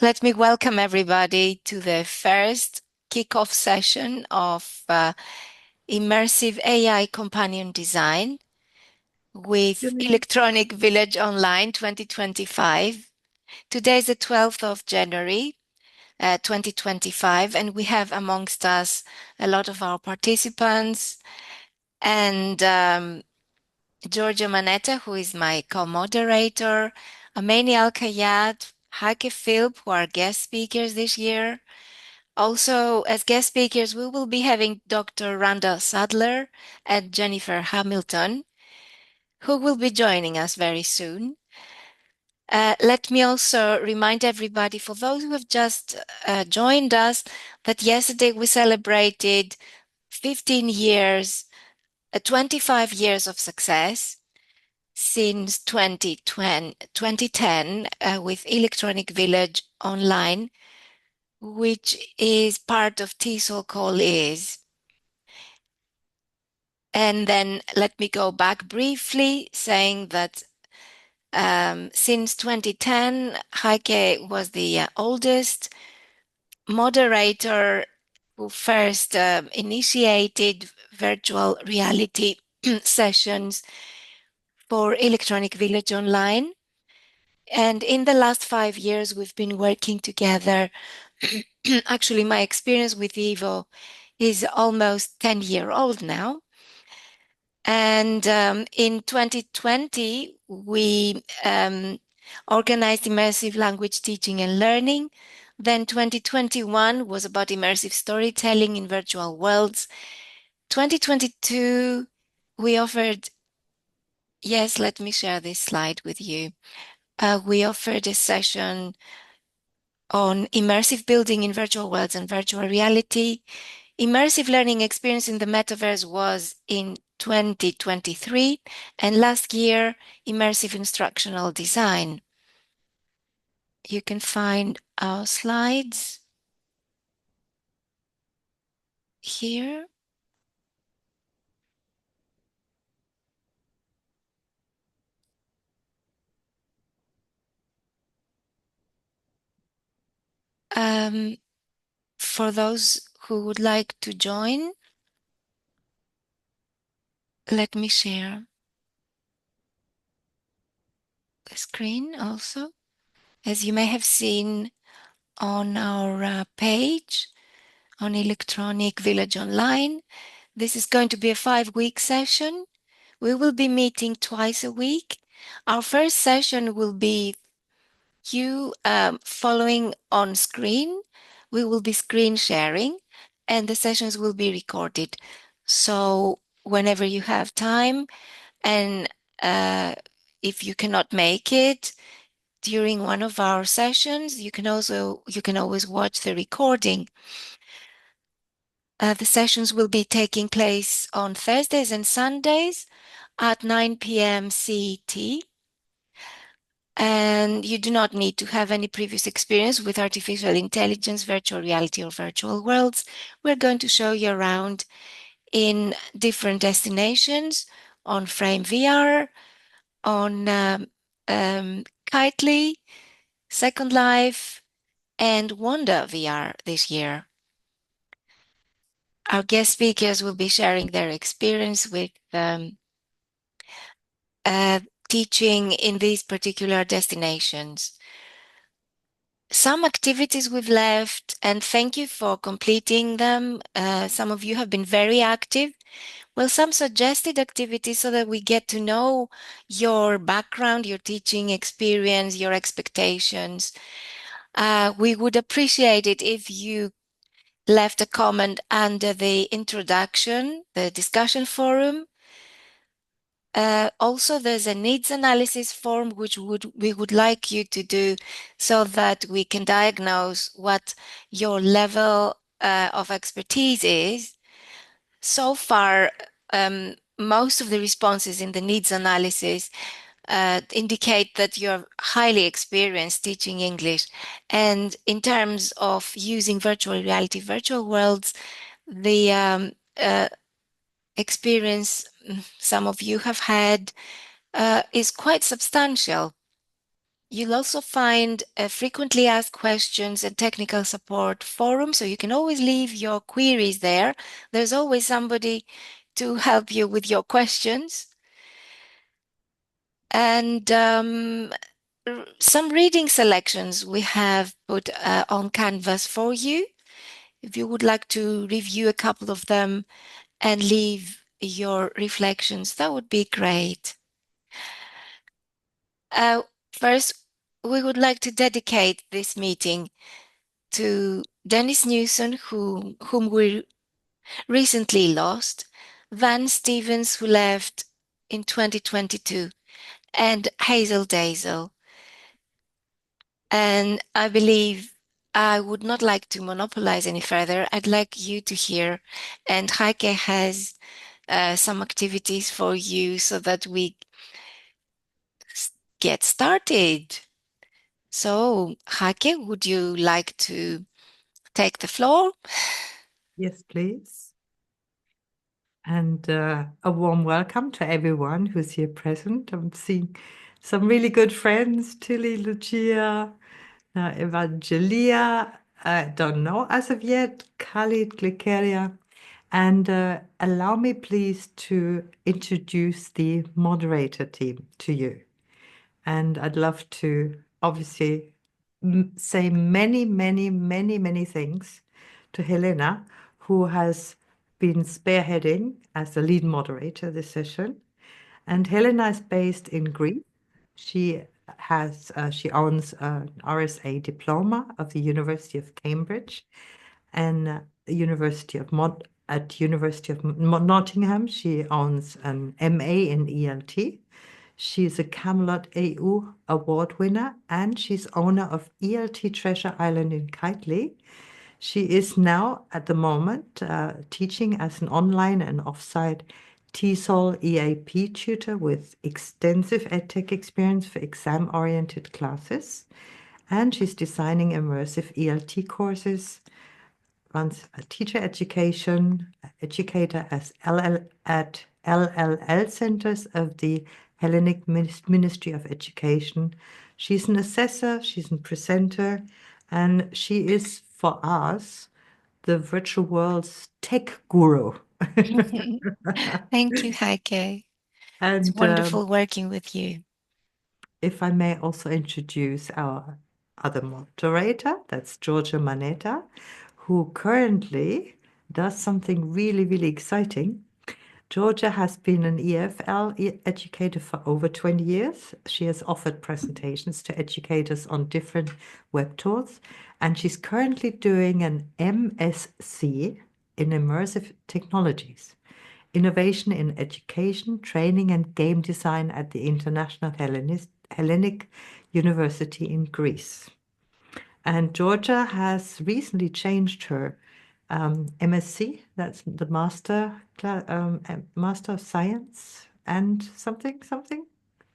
Let me welcome everybody to the first kickoff session of Immersive AI Companion Design with Electronic Village Online 2025. Today is the 12th of January, 2025, and we have amongst us a lot of our participants and Giorgio Manetta, who is my co-moderator, Amani Al-Kayad, Heike Philp, who are guest speakers this year. Also, as guest speakers, we will be having Dr. Randall Sadler and Jennifer Hamilton, who will be joining us very soon. Let me also remind everybody, for those who have just joined us, that yesterday we celebrated 15 years, 25 years of success since 2010 with Electronic Village Online, which is part of TESOL Call Is. And then let me go back briefly, saying that since 2010, Heike was the oldest moderator who first initiated virtual reality sessions for Electronic Village Online. And in the last 5 years, we've been working together. Actually, my experience with Evo is almost 10-year-old now. And in 2020, we organized immersive language teaching and learning. Then 2021 was about immersive storytelling in virtual worlds. 2022, we offered, yes, let me share this slide with you. We offered a session on immersive building in virtual worlds and virtual reality. Immersive learning experience in the metaverse was in 2023, and last year, immersive instructional design. You can find our slides here. For those who would like to join, let me share the screen also. As you may have seen on our page on Electronic Village Online, this is going to be a 5-week session. We will be meeting twice a week. Our first session will be you following on screen. We will be screen sharing and the sessions will be recorded. So whenever you have time and if you cannot make it during one of our sessions, you can always watch the recording. The sessions will be taking place on Thursdays and Sundays at 9 p.m. CET. And you do not need to have any previous experience with artificial intelligence, virtual reality, or virtual worlds. We're going to show you around in different destinations on Frame VR, on Kitely, Second Life, and Wanda VR this year. Our guest speakers will be sharing their experience with teaching in these particular destinations. Some activities we've left, and thank you for completing them. Some of you have been very active. Well, some suggested activities so that we get to know your background, your teaching experience, your expectations. We would appreciate it if you left a comment under the introduction, the discussion forum. Also, there's a needs analysis form which we would like you to do so that we can diagnose what your level of expertise is. So far, most of the responses in the needs analysis indicate that you're highly experienced teaching English. And in terms of using virtual reality, virtual worlds, the experience some of you have had is quite substantial. You'll also find frequently asked questions and technical support forum, so you can always leave your queries there. There's always somebody to help you with your questions. And some reading selections we have put on Canvas for you. If you would like to review a couple of them and leave your reflections, that would be great. Uh, First, we would like to dedicate this meeting to Dennis Newson, whom we recently lost, Van Stevens, who left in 2022, and Hazel Dazel. And I believe I would not like to monopolize any further. I'd like you to hear, and Heike has some activities for you so that we get started. So, Heike, would you like to take the floor? Yes, please. And a warm welcome to everyone who's here present. I'm seeing some really good friends, Tilly, Lucia, Evangelia, I don't know as of yet, Khalid, Glikeria. And allow me please to introduce the moderator team to you. And I'd love to obviously say many, many, many, many things to Helena, who has been spearheading as the lead moderator this session. And Helena is based in Greece. She she owns an RSA diploma of the University of Cambridge and University of Nottingham. She owns an MA in ELT. She's a Camelot AU award winner and she's owner of ELT Treasure Island in Kitely. She is now, at the moment, teaching as an online and offsite TESOL EAP tutor with extensive edtech experience for exam-oriented classes. And she's designing immersive ELT courses, runs a teacher educator at LLL centers of the Hellenic Ministry of Education. She's an assessor, she's a presenter, and she is, for us, the virtual world's tech guru. Thank you, Heike. It's And wonderful working with you. if I may also introduce our other moderator, that's Georgia Manetta, who currently does something really, really exciting. Georgia has been an EFL educator for over 20 years. She has offered presentations to educators on different web tours, and she's currently doing an MSc in Immersive Technologies, Innovation in Education, Training and Game Design at the International Hellenic University in Greece. And Georgia has recently changed her MSc, that's the Master of Science and something, something.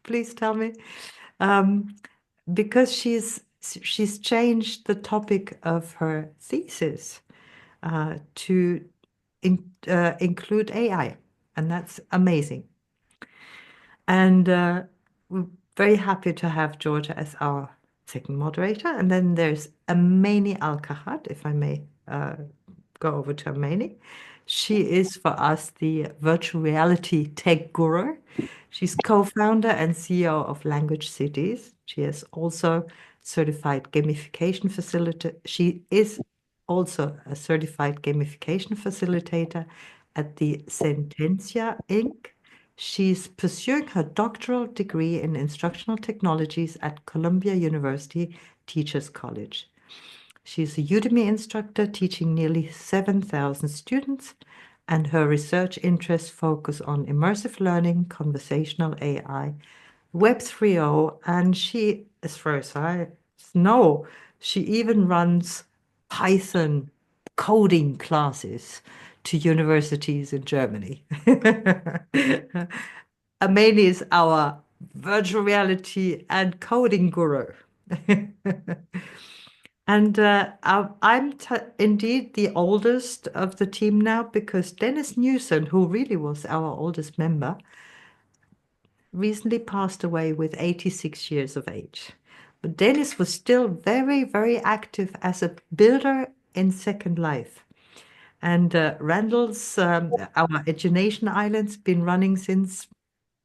Please tell me. Um, because she's changed the topic of her thesis to include AI, and that's amazing. And we're very happy to have Georgia as our second moderator. And then there's Amani Al-Kahad, if I may go over to Amani. She is for us the virtual reality tech guru. She's co-founder and CEO of Language Cities. She is also certified gamification facilitator. She is also a certified gamification facilitator at the Sentencia Inc. She's pursuing her doctoral degree in instructional technologies at Columbia University Teachers College. She's a Udemy instructor teaching nearly 7,000 students, and her research interests focus on immersive learning, conversational AI, Web 3.0, and she, as far as I know, she even runs Python coding classes to universities in Germany. Amani is our virtual reality and coding guru. And I'm indeed the oldest of the team now because Dennis Newson, who really was our oldest member, recently passed away with 86 years of age. But Dennis was still very, very active as a builder in Second Life. And Randall's, our Edgination Island's been running since,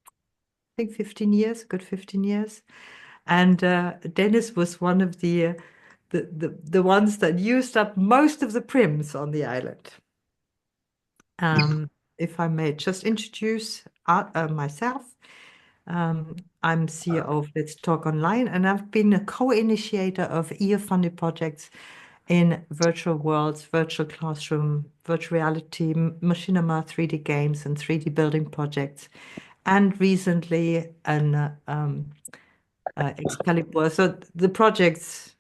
I think, 15 years, a good 15 years. And Dennis was one of the ones that used up most of the prims on the island. Um, if I may just introduce myself, I'm CEO of Let's Talk Online, and I've been a co-initiator of EU-funded projects in virtual worlds, virtual classroom, virtual reality, machinima 3D games, and 3D building projects, and recently an Excalibur. So the projects,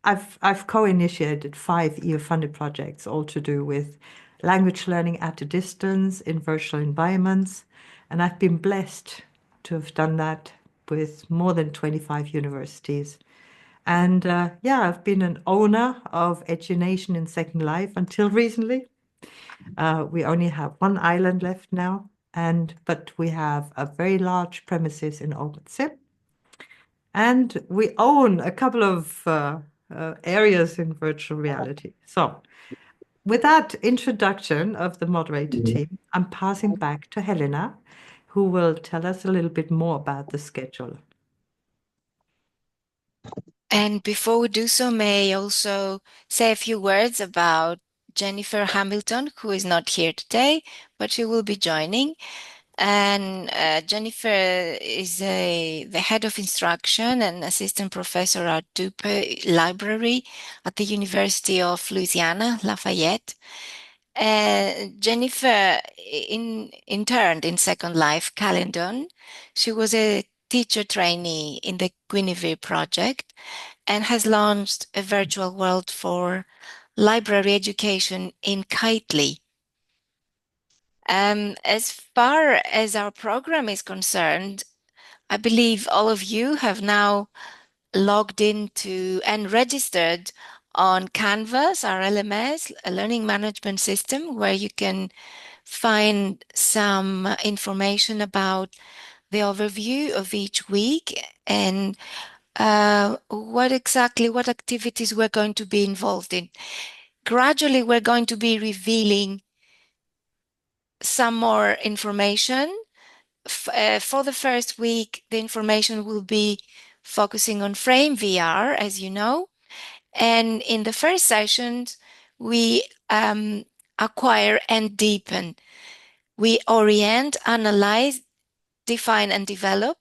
I've co-initiated 5 EU-funded projects, all to do with language learning at a distance in virtual environments, and I've been blessed to have done that with more than 25 universities. And yeah, I've been an owner of Edunation in Second Life until recently. We only have one island left now, and but we have a very large premises in OpenSim. And we own a couple of areas in virtual reality. So, with that introduction of the moderator team, I'm passing back to Helena, who will tell us a little bit more about the schedule. And before we do so, may I also say a few words about Jennifer Hamilton, who is not here today, but she will be joining. And Jennifer is the head of instruction and assistant professor at Dupe Library at the University of Louisiana, Lafayette. Jennifer interned in Second Life, Caledon. She was a teacher trainee in the Guinevere project and has launched a virtual world for library education in Kitely. As far as our program is concerned, I believe all of you have now logged into and registered on Canvas, our LMS, a learning management system, where you can find some information about the overview of each week and what activities we're going to be involved in. Gradually, we're going to be revealing some more information. For the first week, the information will be focusing on Frame VR, as you know. And in the first sessions, we acquire and deepen. We orient, analyze, define, and develop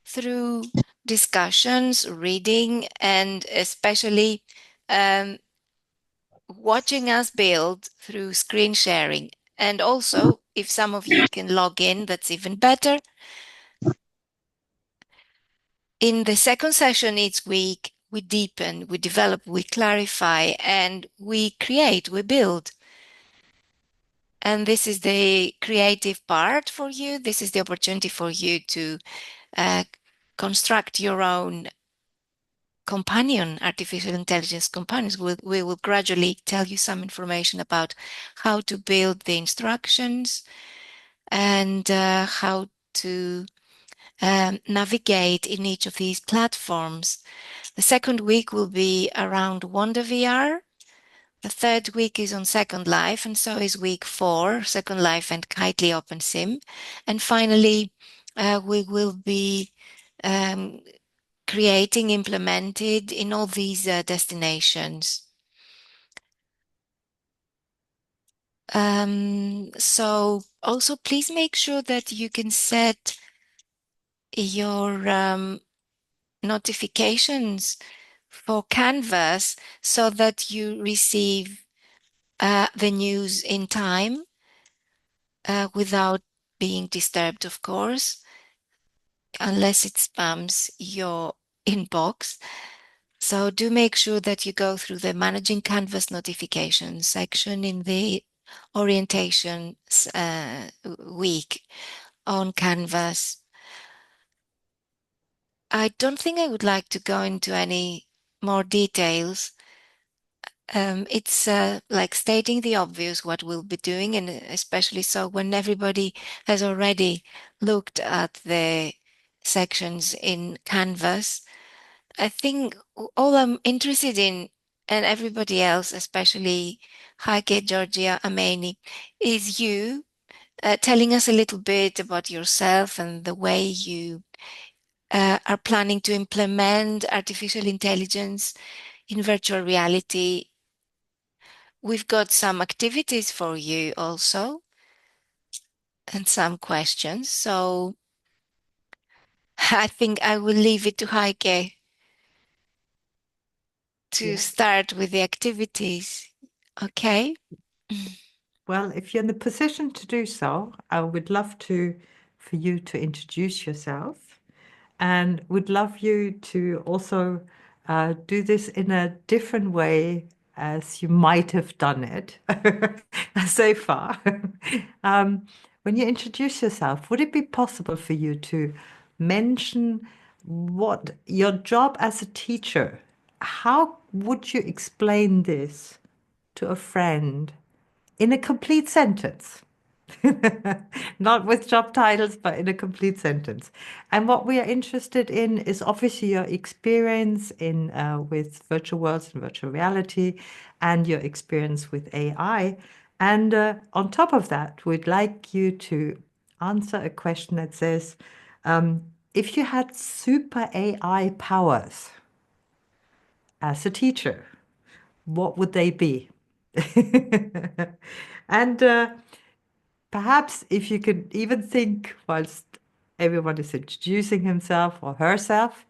through discussions, reading, and especially um, watching us build through screen sharing. And also, if some of you can log in, that's even better. In the second session each week, we deepen, we develop, we clarify, and we create, we build. And this is the creative part for you. This is the opportunity for you to uh, construct your own companion, artificial intelligence companions. We will gradually tell you some information about how to build the instructions and how to navigate in each of these platforms. The second week will be around Wonder VR. The third week is on Second Life, and so is week 4, Second Life and Kitely OpenSim. And finally, we will be um, creating, implemented in all these destinations. So also please make sure that you can set your notifications for Canvas so that you receive the news in time without being disturbed, of course, unless it spams your inbox. So do make sure that you go through the Managing Canvas Notifications section in the orientation week on Canvas. I don't think I would like to go into any more details. It's like stating the obvious what we'll be doing, and especially so when everybody has already looked at the sections in Canvas. I think all I'm interested in, and everybody else, especially Heike, Georgia, Ameni, is you telling us a little bit about yourself and the way you are planning to implement artificial intelligence in virtual reality. We've got some activities for you also and some questions. So I think I will leave it to Heike to Yeah. start with the activities. Okay. Well, if you're in the position to do so, I would love to for you to introduce yourself and would love you to also do this in a different way as you might have done it so far. Um, when you introduce yourself, would it be possible for you to mention what your job as a teacher, how would you explain this to a friend in a complete sentence? Not with job titles, but in a complete sentence. And what we are interested in is obviously your experience in with virtual worlds and virtual reality, and your experience with AI. And on top of that, we'd like you to answer a question that says, if you had super AI powers as a teacher, what would they be? And perhaps if you could even think whilst everyone is introducing himself or herself,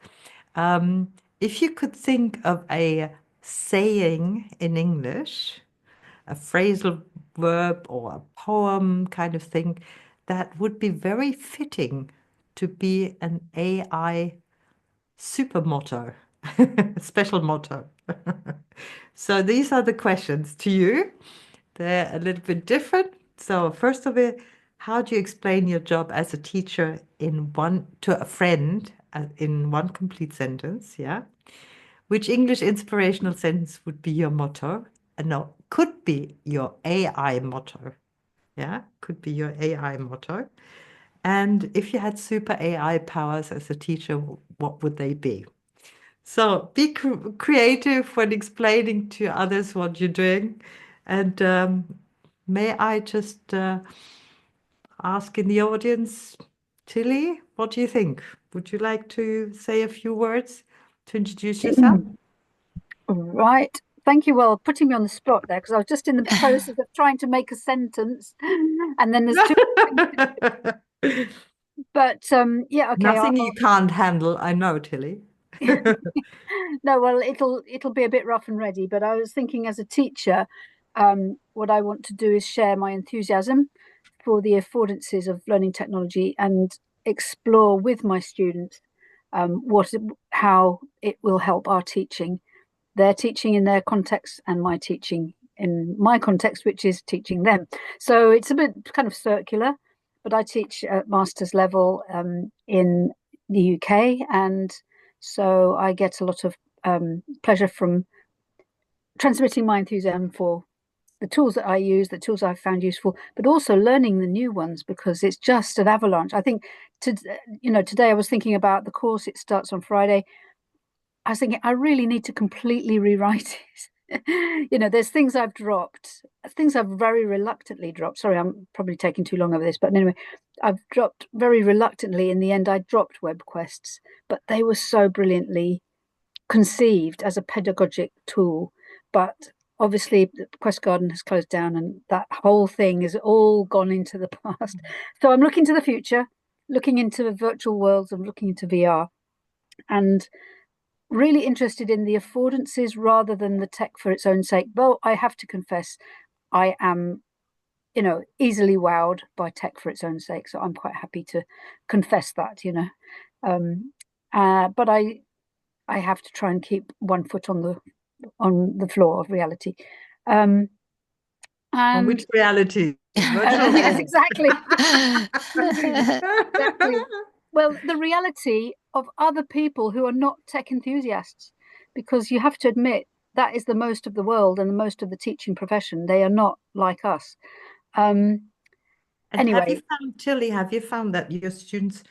um, if you could think of a saying in English, a phrasal verb or a poem kind of thing that would be very fitting to be an AI super motto, special motto. So these are the questions to you. They're a little bit different. So first of it, how do you explain your job as a teacher in one to a friend in one complete sentence? Yeah. Which English inspirational sentence would be your motto? No, could be your AI motto. Yeah, could be your AI motto. And if you had super AI powers as a teacher, what would they be? So be creative when explaining to others what you're doing. And may I just ask in the audience, Tilly, what do you think? Would you like to say a few words to introduce yourself? Right. Thank you. Well, putting me on the spot there because I was just in the process of trying to make a sentence, and then there's two. But yeah, okay. Nothing you can't handle, I know, Tilly. No, well, it'll be a bit rough and ready. But I was thinking, as a teacher, what I want to do is share my enthusiasm for the affordances of learning technology and explore with my students how it will help our teaching, their teaching in their context and my teaching in my context, which is teaching them. So it's a bit kind of circular, but I teach at master's level in the UK. And so I get a lot of pleasure from transmitting my enthusiasm for the tools that I use, the tools I've found useful, but also learning the new ones because it's just an avalanche. I think, today I was thinking about the course. It starts on Friday. I was thinking, I really need to completely rewrite it. There's things I've dropped, things I've very reluctantly dropped. Sorry, I'm probably taking too long over this, but anyway, I've dropped very reluctantly. In the end, I dropped web quests, but they were so brilliantly conceived as a pedagogic tool. But obviously, the Quest Garden has closed down, and that whole thing is all gone into the past. So I'm looking to the future, looking into virtual worlds, and looking into VR. And really interested in the affordances rather than the tech for its own sake. Though I have to confess, I am, easily wowed by tech for its own sake. So I'm quite happy to confess that. Um, but I have to try and keep one foot on the floor of reality. Um, On and which reality? Virtual yes, reality. exactly. Exactly. Well, the reality of other people who are not tech enthusiasts, because you have to admit that is the most of the world and the most of the teaching profession. They are not like us. Um, And have you anyway, found, Tilly, have you found that your students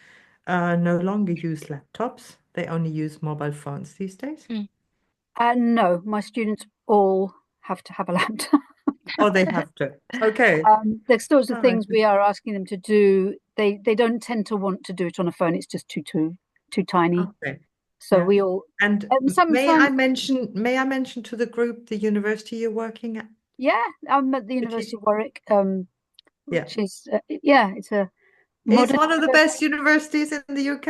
no longer use laptops. They only use mobile phones these days. Mm. No, my students all have to have a laptop. Oh, they have to. Okay. The sorts of Oh, I things see. we are asking them to do, they don't tend to want to do it on a phone. It's just too tiny. Okay. So Yeah. we all And some may I mention to the group the university you're working at? yeah. I'm at the If University you, of Warwick, yeah. which is yeah, it's a It's modern one of the university. best universities in the UK.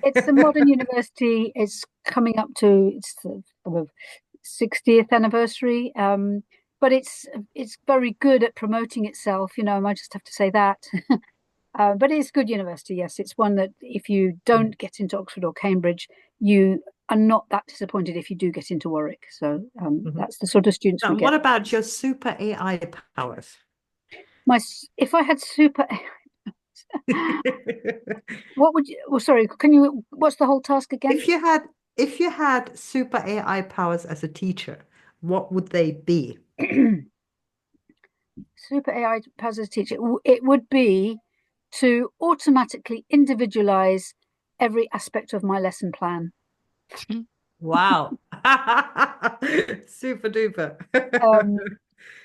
It's a modern university. It's coming up to its the 60th anniversary. But it's very good at promoting itself. I might just have to say that. But it's a good university. Yes, it's one that if you don't get into Oxford or Cambridge, you are not that disappointed if you do get into Warwick. So Mhm. that's the sort of students Now, we get. what about your super AI powers? My if I had super, what would you? Well, sorry, can you? What's the whole task again? If you had if you had super AI powers as a teacher, what would they be? Super AI as a teacher, it would be to automatically individualize every aspect of my lesson plan. Wow. Super duper. Um,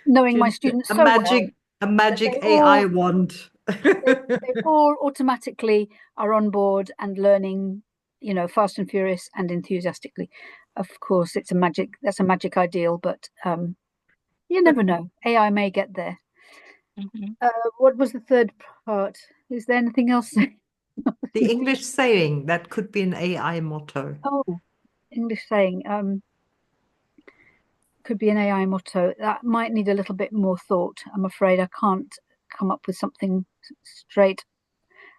Knowing my Just students so well a that magic AI wand. they all automatically are on board and learning, fast and furious and enthusiastically. Of course, that's a magic ideal, but you never know. AI may get there. Mhm. What was the third part? Is there anything else? The English saying that could be an AI motto. Oh, English saying. Could be an AI motto. That might need a little bit more thought. I'm afraid I can't come up with something straight.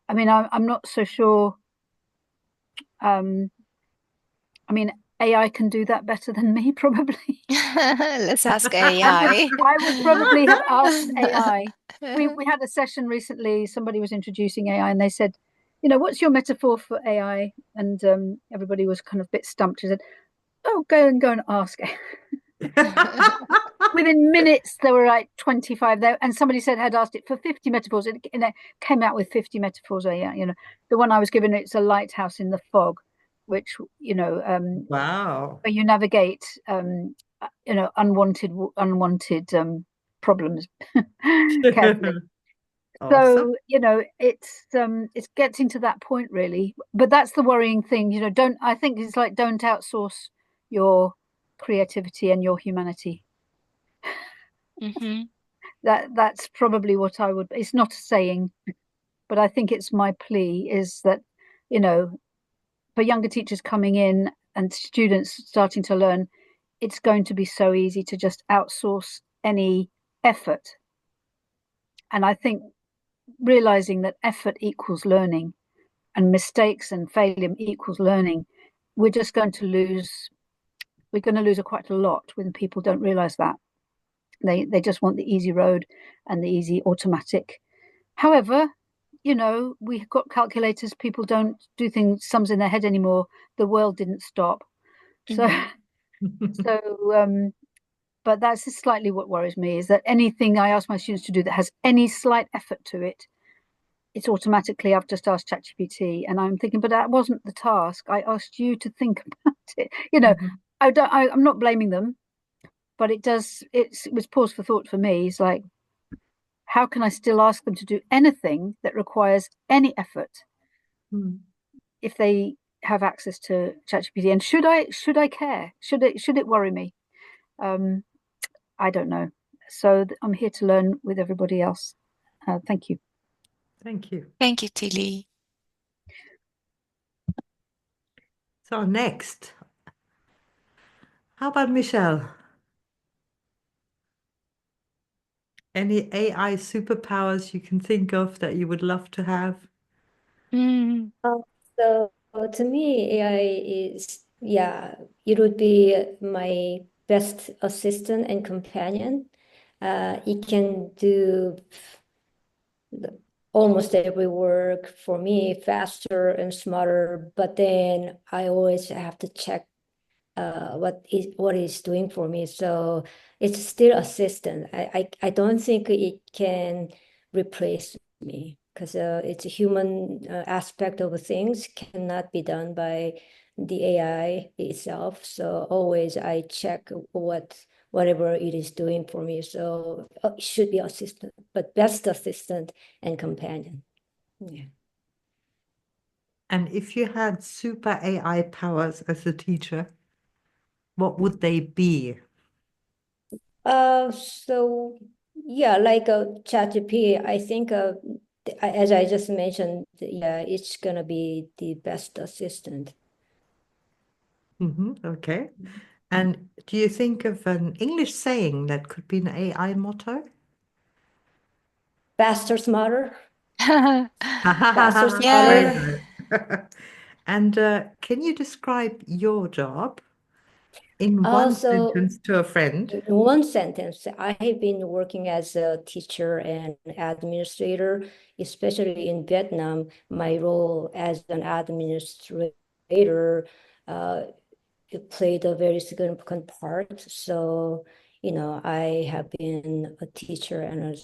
I mean, I'm not so sure. Um, I mean, AI can do that better than me, probably. Let's ask I would AI. I would probably have asked AI. We had a session recently. Somebody was introducing AI, and they said, what's your metaphor for AI? And everybody was kind of a bit stumped. She said, "Oh, go and ask." Within minutes there were like 25 there, and somebody said had asked it for 50 metaphors. It came out with 50 metaphors. Yeah, the one I was given, it's a lighthouse in the fog, which Wow. where you navigate unwanted problems carefully. Awesome. So it's getting to that point really, but that's the worrying thing. Don't I think it's like don't outsource your creativity and your humanity. Mhm. That's probably what I would. It's not a saying, but I think it's my plea is that, you know, for younger teachers coming in and students starting to learn, it's going to be so easy to just outsource any effort. And I think realizing that effort equals learning and mistakes and failure equals learning, we're just going to lose. We're going to lose quite a lot when people don't realize that. They just want the easy road and the easy automatic. However, we've got calculators. People don't do things sums in their head anymore. The world didn't stop. So, Mhm. so, but that's just slightly what worries me is that anything I ask my students to do that has any slight effort to it, it's automatically I've just asked ChatGPT, and I'm thinking, but that wasn't the task. I asked you to think about it. Mhm. I'm not blaming them, but it was pause for thought for me. It's like, how can I still ask them to do anything that requires any effort Hmm. if they have access to ChatGPT? And should I care? Should it worry me? Um, I don't know. So I'm here to learn with everybody else. Thank you. Thank you. Thank you, Tilly. So next, how about Michelle? Any AI superpowers you can think of that you would love to have? Mm. So to me, AI is, yeah, it would be my best assistant and companion. It can do almost every work for me faster and smarter, but then I always have to check what it's doing for me. So it's still assistant. I don't think it can replace me. because it's a human aspect of things cannot be done by the AI itself. So always I check whatever it is doing for me. So it should be assistant, but best assistant and companion. Yeah. And if you had super AI powers as a teacher, what would they be? So yeah, like a ChatGPT, I think as I just mentioned, yeah, it's gonna be the best assistant. Okay. And do you think of an English saying that could be an AI motto? Faster, smarter, faster, Very Yeah. smarter. nice. And can you describe your job in one Also, sentence to a friend? in one sentence, I have been working as a teacher and administrator, especially in Vietnam. My role as an administrator uh, it played a very significant part. So, I have been a teacher and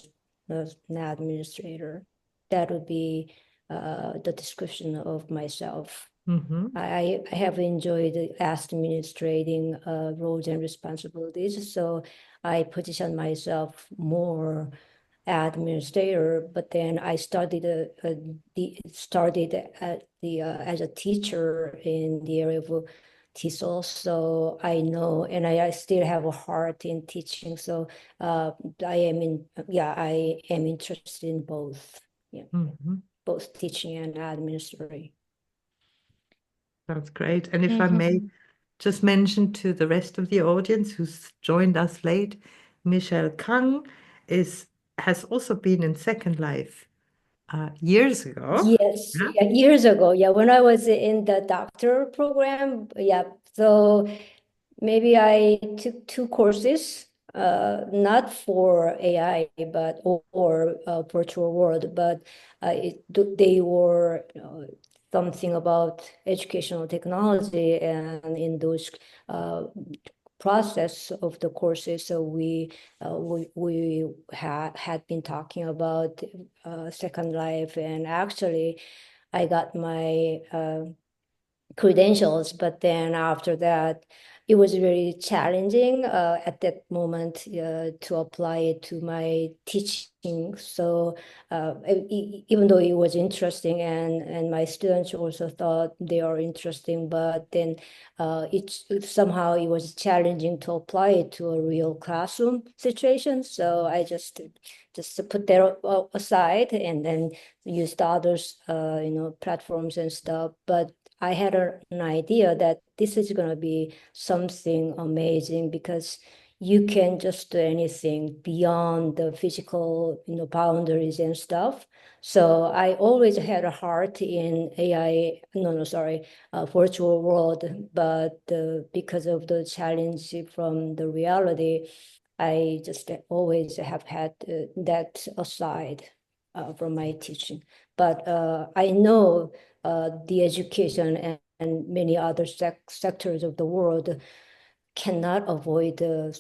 an administrator. That would be the description of myself. Hmm. I have enjoyed administrating roles and responsibilities, so I position myself more administrator. But then I started at the as a teacher in the area of TESOL, so I know, and I still have a heart in teaching. So I am interested in both, yeah, Hmm. both teaching and administering. That's great. And if I may Mhm. just mention to the rest of the audience who's joined us late, Michelle Kang is has also been in Second Life years ago. Yes, Yeah. yeah, years ago. Yeah, when I was in the doctor program. Yeah, so maybe I took two courses, not for AI, but or virtual world, but they were something about educational technology, and in those uh, process of the courses, so we had been talking about Second Life, and actually I got my credentials, but then after that, it was very challenging at that moment to apply it to my teaching. So even though it was interesting, and my students also thought they are interesting, but then somehow it was challenging to apply it to a real classroom situation. So I just put that aside, and then used others, platforms and stuff. But I had an idea that this is going to be something amazing, because you can just do anything beyond the physical, boundaries and stuff. So I always had a heart in AI, no, sorry, virtual world, but because of the challenge from the reality, I just always have had that aside from my teaching. But I know the education and many other sectors of the world cannot avoid the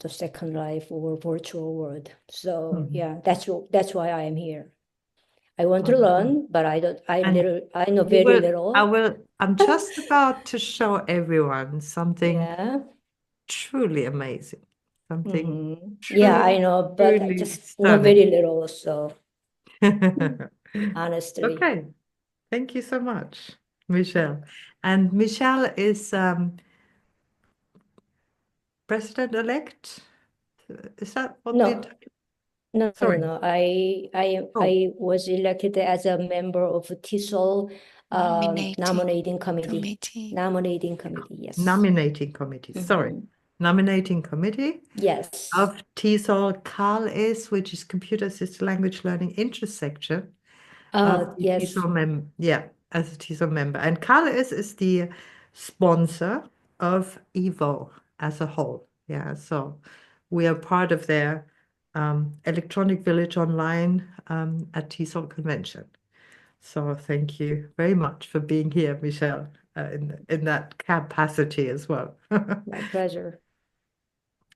Second Life or virtual world. So Mhm. yeah, that's why I am here. I want to Okay. learn, but And I know you very will, little. I'm just about to show everyone something Yeah. truly amazing, something Yeah, I truly, know, but I truly just know stunning. very little. So honestly, Okay, thank you so much, Michelle. And Michelle is president-elect. Is that what the no. title? No, no, Sorry. no. I Oh, I was elected as a member of TESOL Nominating nominating committee. committee. Nominating committee, yes. nominating committee. Sorry, Mm-hmm. nominating committee Yes. of TESOL. CAL is, which is Computer Assisted Language Learning intersection of the Yes. TESOL yeah, as a TESOL member. And CAL is the sponsor of EVO as a whole. Yeah, so we are part of their Electronic Village Online at TESOL Convention. So thank you very much for being here, Michelle, in that capacity as well. My pleasure.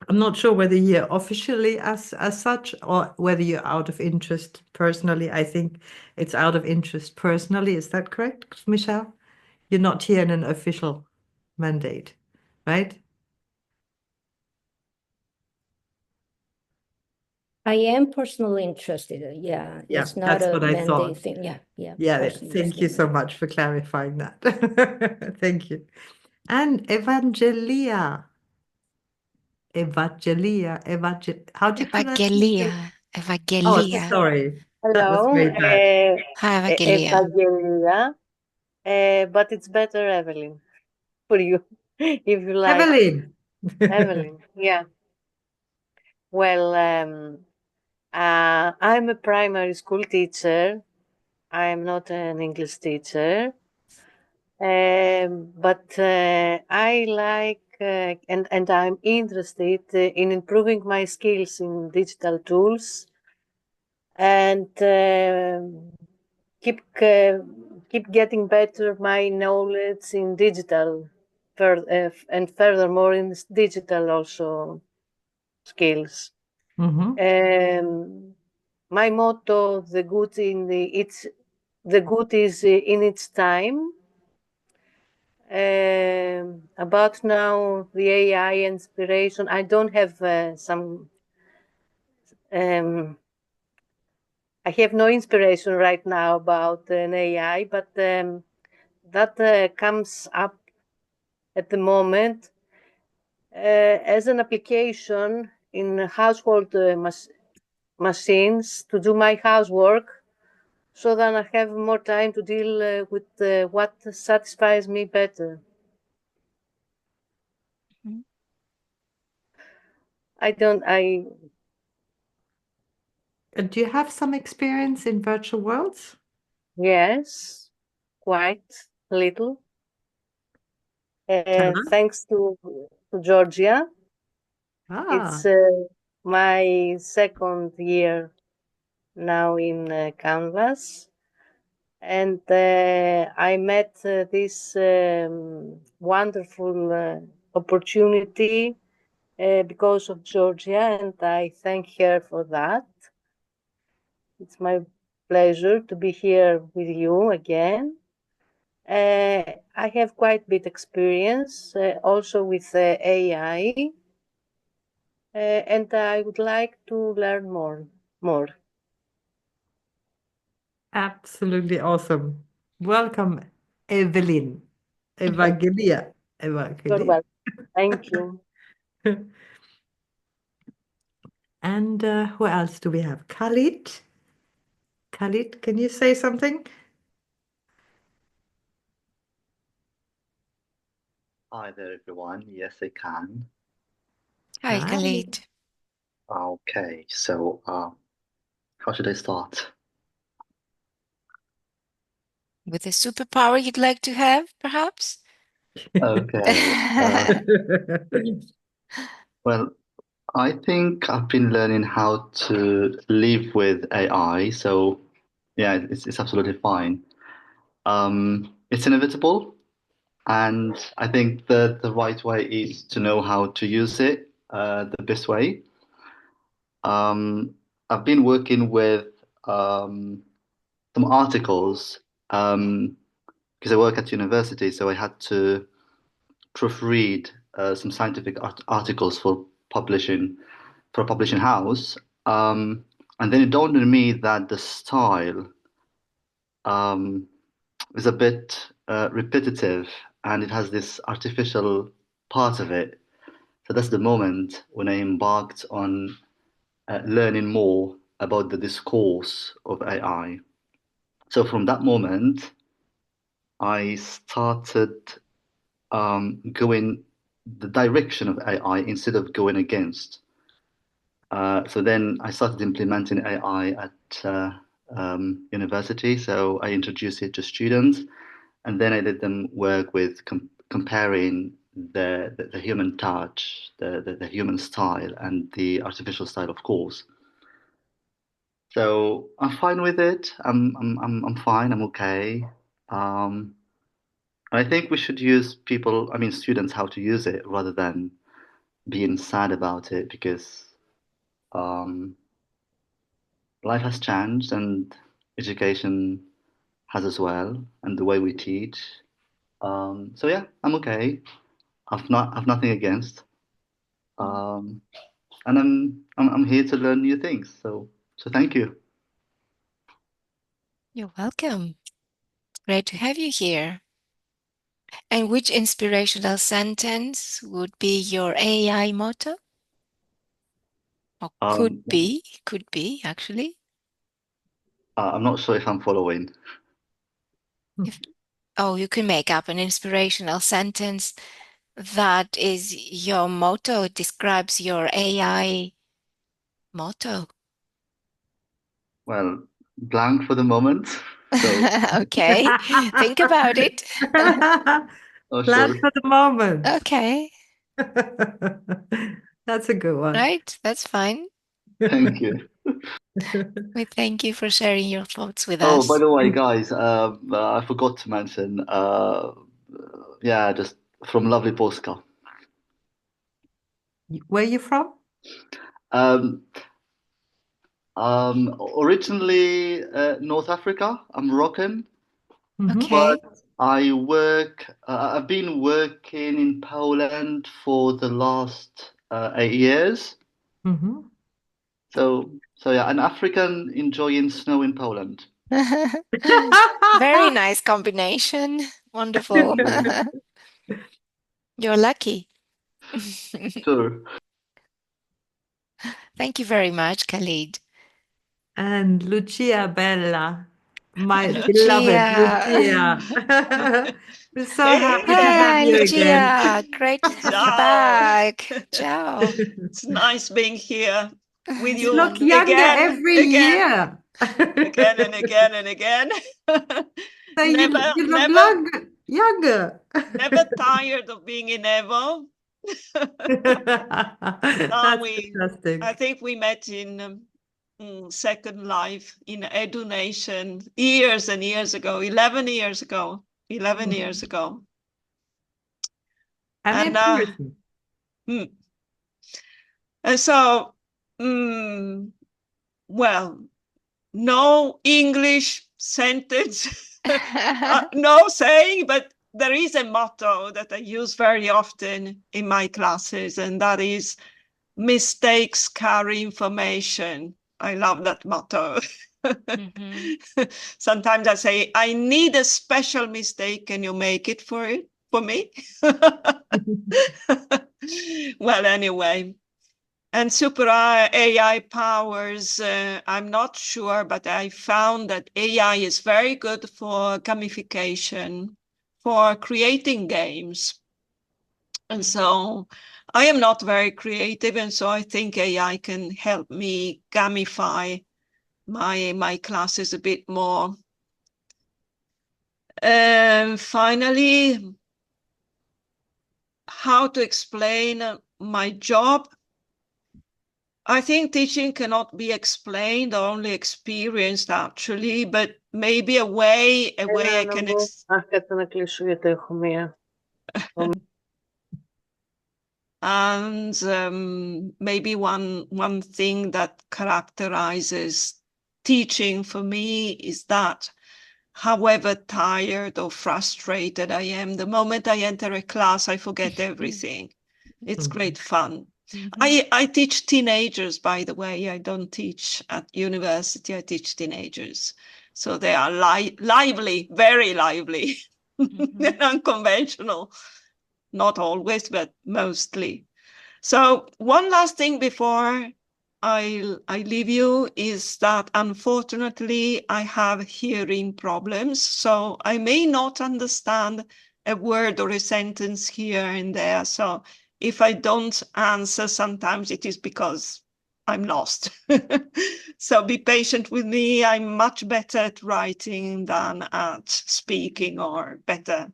I'm not sure whether you're officially as such or whether you're out of interest personally. I think it's out of interest personally. Is that correct, Michelle? You're not here in an official mandate, right? I am personally interested. Yeah, Yeah, it's not that's a what I mandate thought. thing. Yeah, yeah, Yeah, personally thank interested. you so much for clarifying that. Thank you. And how do you pronounce Evangelia. it? Oh, Evangelia. sorry. That was Hello, very bad. Hi, Evangelia. Evangelia, but it's better Evelyn for you, if you like. Evelyn. Evelyn, yeah. Well, I'm a primary school teacher. I'm not an English teacher, but I like and I'm interested in improving my skills in digital tools and keep keep getting better my knowledge in digital and furthermore in digital also skills. Hmm. My motto, the good is in its time. About now the AI inspiration, I don't have some um, I have no inspiration right now about an AI, but that comes up at the moment as an application in household machines to do my housework so that I have more time to deal with what satisfies me better. Mhm. I Do you have some experience in virtual worlds? yes, quite little. Tell us. Thanks to Georgia. It's Ah, my second year now in Canvas. And I met this wonderful opportunity because of Georgia, and I thank her for that. It's my pleasure to be here with you again. I have quite a bit experience also with AI, and I would like to learn more. More. absolutely awesome. Welcome, Evelyn. Evangelia. You're Evangelia. welcome. Thank you. And who else do we have? Khalid. Khalid, can you say something? Hi there, everyone. Yes, I can. Hi, Hi. Khalid. Okay, so how should I start? With a superpower you'd like to have, perhaps? Okay, well, I think I've been learning how to live with AI, so yeah, it's absolutely fine. It's inevitable, and I think the right way is to know how to use it the best way. Um, I've been working with some articles. Because I work at university, so I had to proofread some scientific articles for a publishing house. And then it dawned on me that the style um, is a bit repetitive and it has this artificial part of it. So that's the moment when I embarked on learning more about the discourse of AI. So from that moment, I started going the direction of AI instead of going against. So then I started implementing AI at university. So I introduced it to students, and then I let them work with comparing the human touch, the human style, and the artificial style, of course. So I'm fine with it. I'm fine. I'm okay. Um, I think we should use people, I mean, students, how to use it rather than being sad about it because um, life has changed and education has as well, and the way we teach. So yeah, I'm okay. I've nothing against. Um, and I'm here to learn new things. So thank you. You're welcome. Great to have you here. And which inspirational sentence would be your AI motto? Or Um, could be actually. I'm not sure if I'm following. If, oh, you can make up an inspirational sentence that is your motto, it describes your AI motto. Well, blank for the moment. So, Okay, think about it. oh, Plan sure. for the moment. Okay, That's a good one. right, that's fine. Thank you. We thank you for sharing your thoughts with Oh, by us. the way, guys, I forgot to mention, yeah, just from lovely Polska. Where are you from? Um, Originally North Africa. I'm Moroccan, Mm-hmm. but Okay. I've been working in Poland for the last 8 years. Mm-hmm. So yeah, an African enjoying snow in Poland. Very nice combination. Wonderful. Thank you. You're lucky. Sure. Thank you very much, Khalid. And Lucia Bella, my beloved Lucia. Lucia. We're so happy to have Hey, Hi, you again. Lucia. Great to have you ciao. back. Ciao. It's nice being here with It's You you look wonderful. younger again, every again, year. again and again and again. So Never, you look never, younger. never tired of being in Evo. Now That's I fantastic. think we met in Second Life in Edu Nation years and years ago, 11 years ago, 11 Mhm. years ago. And And in person. hmm. And so, mm, well, no English sentence, no saying, but there is a motto that I use very often in my classes, and that is mistakes carry information. I love that motto. Mhm. Sometimes I say, I need a special mistake. Can you make it for me? Well, anyway, and super AI powers, I'm not sure, but I found that AI is very good for gamification, for creating games. And so I am not very creative, and so I think AI can help me gamify my classes a bit more. And finally, how to explain my job. I think teaching cannot be explained or only experienced actually, but maybe a way I Έλα να can μπω. Αχ, κάτσε να κλείσω γιατί έχω μία. and maybe one thing that characterizes teaching for me is that however tired or frustrated I am, the moment I enter a class, I forget everything. It's great fun. Mhm. I teach teenagers, by the way. I don't teach at university. I teach teenagers. So they are lively, very lively, Mhm. unconventional. Not always, but mostly. So one last thing before I leave you is that unfortunately I have hearing problems, so I may not understand a word or a sentence here and there. So if I don't answer, sometimes it is because I'm lost. So be patient with me. I'm much better at writing than at speaking, or better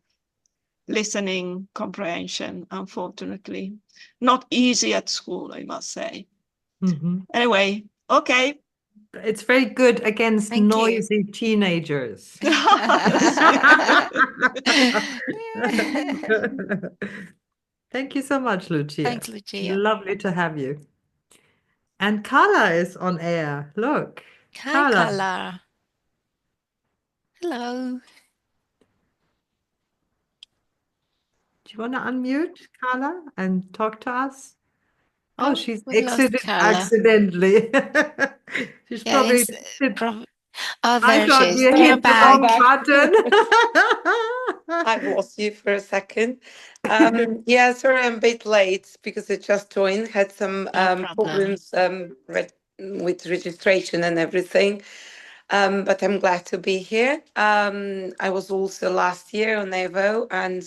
listening comprehension, unfortunately. Not easy at school, I must say. Mhm. Anyway, okay. It's very good against Thank you. noisy teenagers. Thank you so much, Lucia. Thanks, Lucia. Lovely to have you. And Carla is on air. Look, Hi, Carla, Carla. Hello. do you want to unmute Carla and talk to us? Oh, Oh, she's we lost exited Carla. accidentally. She's Yeah, probably hit. oh, I there she thought is. you You're hit the I'm back. wrong back. button. I've lost you for a second. Yeah, sorry, I'm a bit late because I just joined. Had some No problem. problems with registration and everything. But I'm glad to be here. I was also last year on Evo, and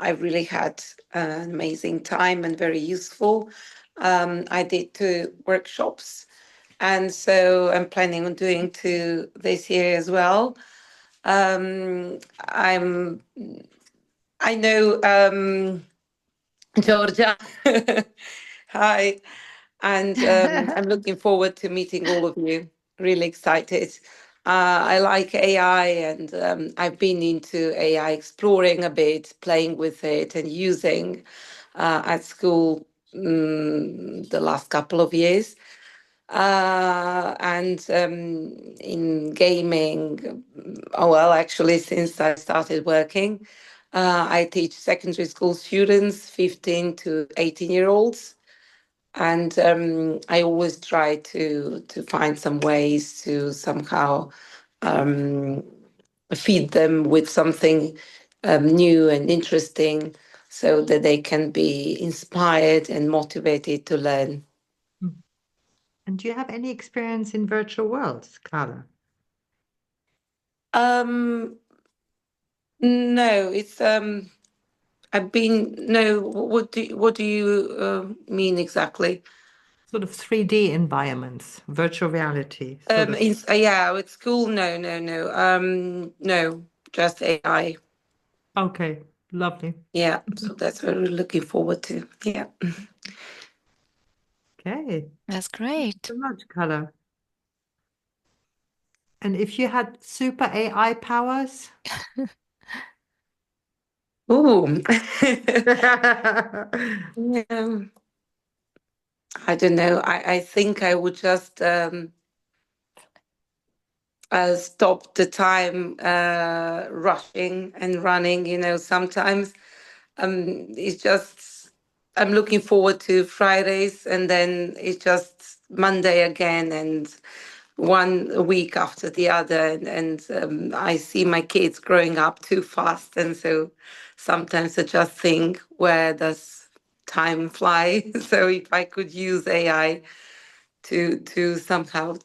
I really had an amazing time and very useful. I did 2 workshops, and so I'm planning on doing 2 this year as well. I'm I know Georgia. Hi. And I'm looking forward to meeting all of you. Really excited. I like AI, and I've been into AI, exploring a bit, playing with it, and using at school the last couple of years. And in gaming, oh, well, actually, since I started working, I teach secondary school students, 15 to 18-year-olds. And I always try to find some ways to somehow um, feed them with something new and interesting so that they can be inspired and motivated to learn. And do you have any experience in virtual worlds, Carla? Um, no, it's I've been no. What do you mean exactly? Sort of 3D environments, virtual reality, sort of. Yeah, with school. No, no, no. No, just AI. Okay, lovely. Yeah, so that's what we're looking forward to. Yeah. Okay, That's thank you great. so much, Carla. And if you had super AI powers? Ooh. Yeah. I don't know. I think I would just stop the time rushing and running. Sometimes it's just I'm looking forward to Fridays, and then it's just Monday again, and one week after the other, and I see my kids growing up too fast, and so sometimes I just think, where does time fly? So if I could use AI to somehow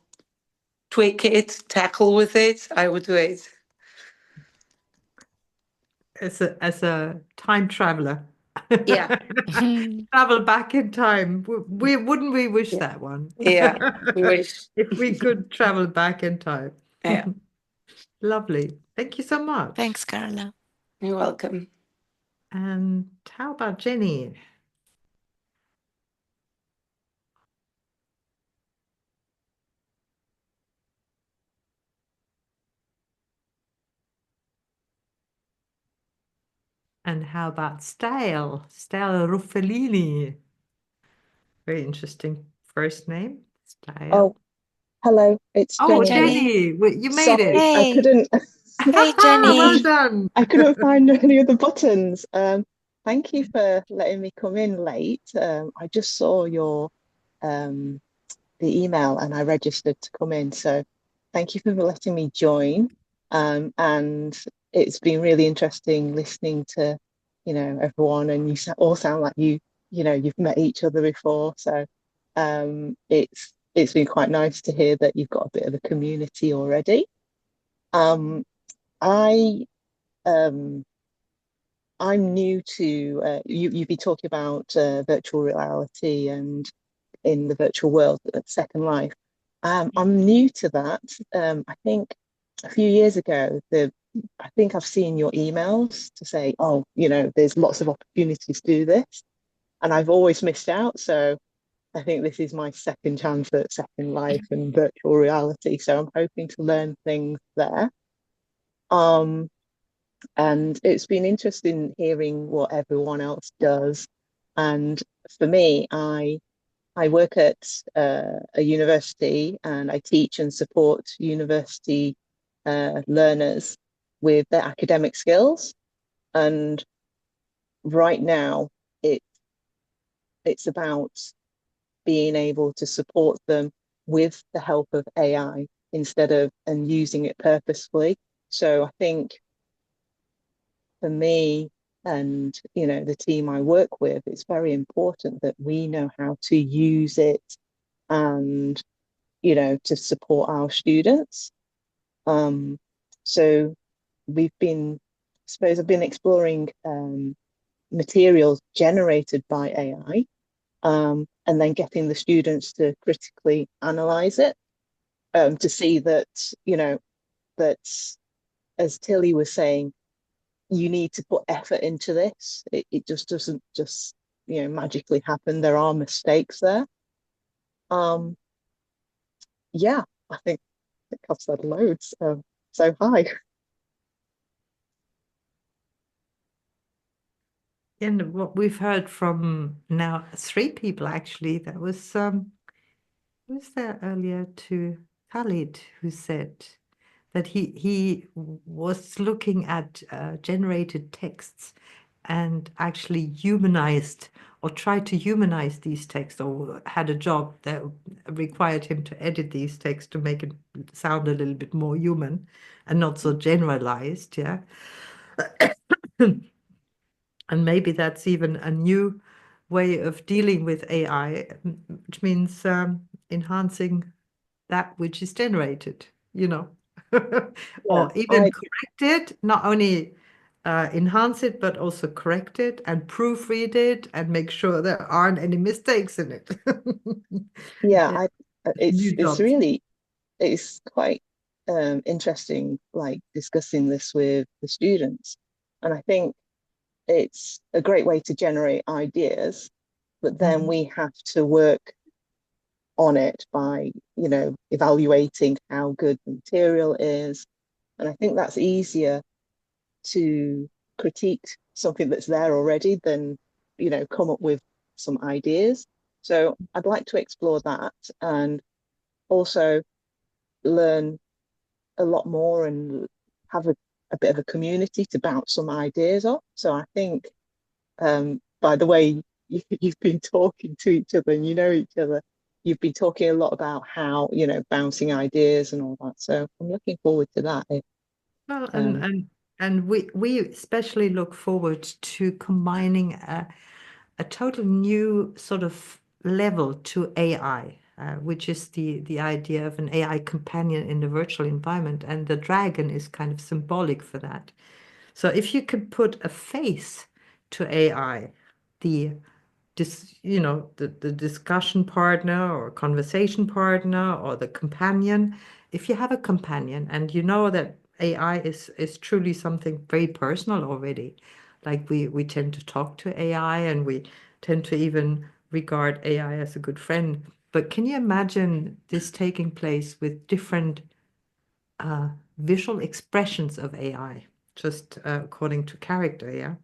tweak it, tackle with it, I would do it. As a time traveler. Yeah, Travel back in time. Wouldn't we wish yeah, that one? yeah. Wish. If we could travel back in time. Yeah, Lovely. Thank you so much. Thanks, Carla. you're welcome. And how about Jenny? And how about Style? Style Ruffellini. Very interesting first name. Style. Oh, hello, it's Hi, Oh, Jenny. Jenny. Jenny, you made it. Sorry, I Hey. couldn't Hey, Well Jenny. done. I couldn't find any other buttons. Thank you for letting me come in late. I just saw your um the email and I registered to come in. So thank you for letting me join. And it's been really interesting listening to, everyone, and all sound like you've met each other before. So it's been quite nice to hear that you've got a bit of a community already. Um, I um I'm new to you've been talking about virtual reality and in the virtual world at Second Life. I'm new to that. I think a few years ago, I think I've seen your emails to say, oh, there's lots of opportunities to do this, and I've always missed out. So I think this is my second chance at Second Life and virtual reality. So I'm hoping to learn things there. Um, And it's been interesting hearing what everyone else does. And for me, I work at a university and I teach and support university learners with their academic skills. And right now, it it's about being able to support them with the help of AI instead of and using it purposefully. So I think for me and the team I work with, it's very important that we know how to use it and to support our students. So I suppose I've been exploring materials generated by AI, and then getting the students to critically analyze it, to see that, that as Tilly was saying, you need to put effort into this. It just doesn't just, magically happen. There are mistakes there. Um, yeah, I think I've said loads. So hi. And what we've heard from now three people actually, that was who was there earlier to Khalid, who said that he was looking at generated texts and actually humanized or tried to humanize these texts, or had a job that required him to edit these texts to make it sound a little bit more human and not so generalized, yeah. And maybe that's even a new way of dealing with AI, which means enhancing that which is generated, you know, Yeah, or even correct it, not only enhance it, but also correct it and proofread it and make sure there aren't any mistakes in it. yeah, Yeah, I new it's jobs. really it's quite interesting, like discussing this with the students. And I think it's a great way to generate ideas, but then Mhm. we have to work on it by, evaluating how good the material is. And I think that's easier to critique something that's there already than, come up with some ideas. So I'd like to explore that and also learn a lot more and have a bit of a community to bounce some ideas off. So I think, by the way, you've been talking to each other and you know each other, you've been talking a lot about how, bouncing ideas and all that. So I'm looking forward to that. Well, Um, and we especially look forward to combining a total new sort of level to AI, which is the idea of an AI companion in the virtual environment, and the dragon is kind of symbolic for that. So if you can put a face to AI, the the discussion partner or conversation partner or the companion, if you have a companion and you know that AI is truly something very personal already, like we tend to talk to AI and we tend to even regard AI as a good friend. But can you imagine this taking place with different visual expressions of AI, just according to character, yeah?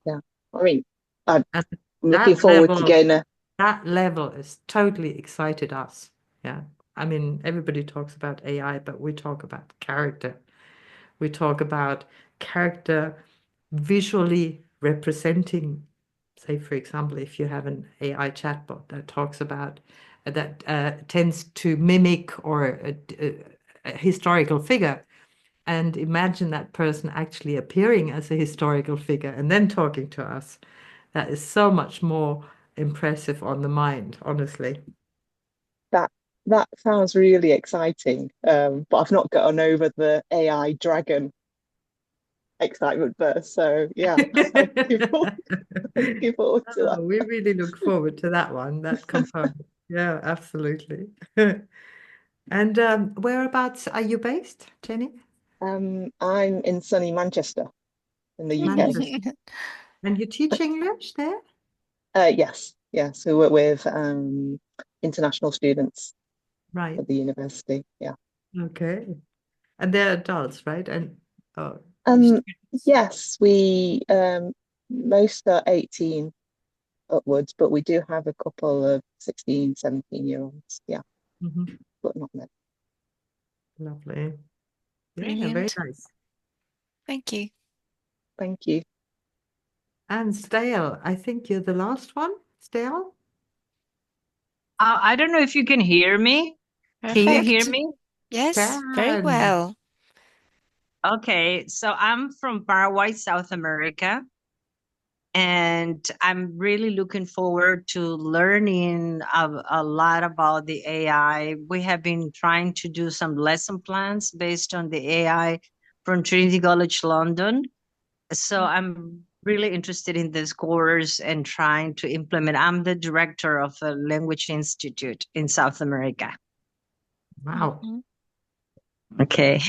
yeah, I mean, I'm And looking that forward to level, getting a, that level is totally excited us. Yeah. I mean, everybody talks about AI, but we talk about character. We talk about character visually representing, say, for example, if you have an AI chatbot that talks about, that tends to mimic or a historical figure, and imagine that person actually appearing as a historical figure and then talking to us. That is so much more impressive on the mind, honestly. that that sounds really exciting. But I've not gotten over the AI dragon excitement first. So yeah, I'm looking forward to Oh, we really look forward to that one, that component. Yeah, absolutely. And whereabouts are you based, Jenny? that. I'm in sunny Manchester in the UK. Manchester. And you teach English there? Yes, yes. We work with international students Right. at the university. Yeah. Okay. And they're adults, right? And Oh, Um, students. yes, we most are 18 upwards, but we do have a couple of 16, 17-year-olds. Yeah, Mhm. but not many. Lovely. Yeah, very Brilliant. nice. Thank you. Thank you. And Stale, I think you're the last one. Stale? I don't know if you can hear me. Can you hear Perfect. me? Yes, very Can. well. Okay, so I'm from Paraguay, South America, and I'm really looking forward to learning a lot about the AI. We have been trying to do some lesson plans based on the AI from Trinity College London. So I'm really interested in this course and trying to implement. I'm the director of a language institute in South America. Wow. Mhm. Okay.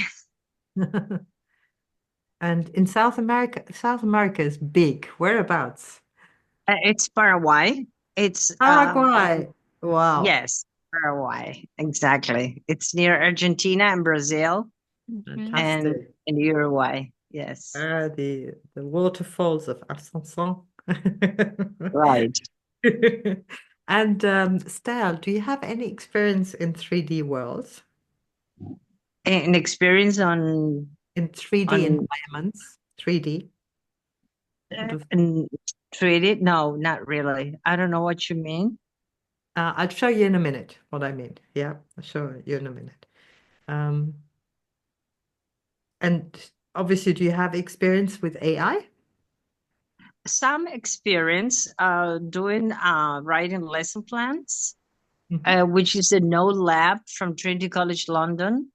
And in South America is big. Whereabouts? It's Paraguay. It's Paraguay. Wow. yes, Paraguay. Exactly. It's near Argentina and Brazil Mhm. Fantastic. and Uruguay. Yes. The waterfalls of Asunción. Right. And Stell, do you have any experience in 3D worlds? An experience In 3D on environments? 3D? Sort of. and treated? No, not really. I don't know what you mean. I'll show you in a minute what I mean. Yeah, I'll show you in a minute. Um, and obviously, do you have experience with AI? Some experience doing writing lesson plans, Mhm. which is a no lab from Trinity College London.